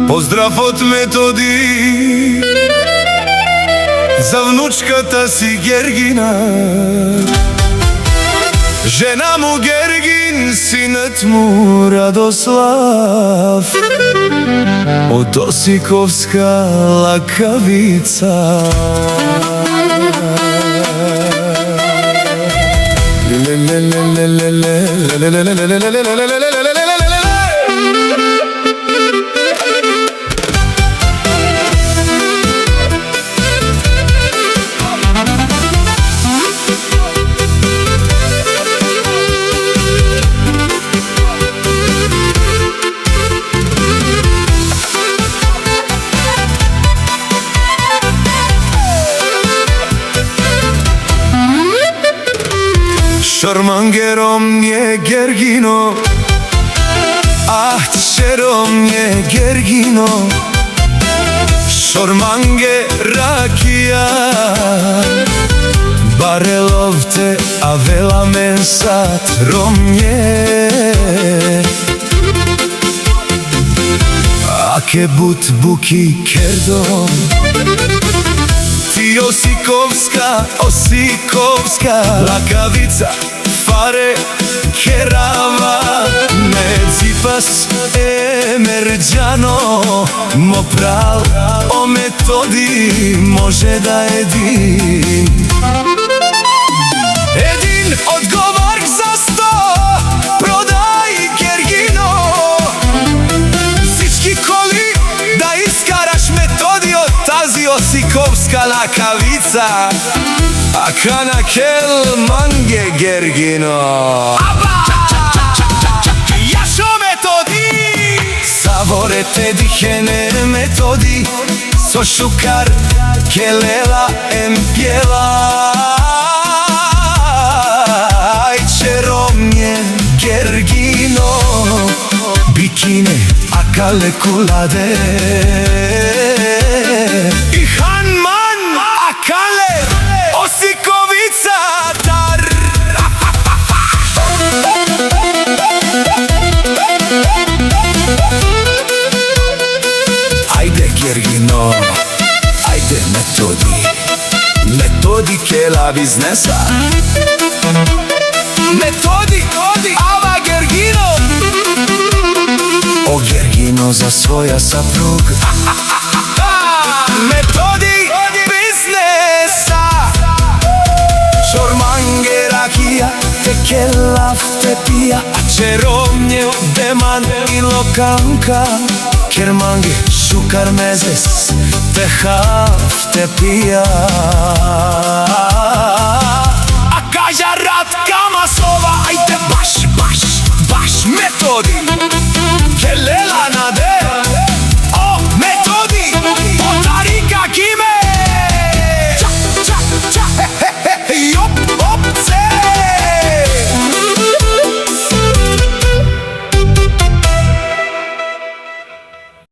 Поздрав од Методи за внучката си Гергина. Жена му Гергин, синът му Радослав, од Осиковска лакавица. Шормангером je Gergino, ah tšerom je Gergino. Šormange rakija, barelovte a vela mensat romnje. Ake but buki kerdom, ti Osikovska lakavica, fare kerava, Medzipas Emerđano, Mopral o Metodi može da edin. Edin odgovork za 100, prodaj Gergino. Всички коли да искараш Методи од тази Осиковска лакавица. Акана кел манге Гергино. Јашо Методи, саворете дихене Методи, со шукар келела ем пјела. Ајчеромње Гергино, бикине акале куладе. И ханман акале Осиковица тар. Ајде Гергино, ајде Методи, Методи кела бизнеса. Методи, ава Гергино. О Гергино за своја сапруга. Методи бизнеса. Шорманге ракија, текелав те пија, а черомње деман и локанка. Керманге шукар мезес, техав те пија.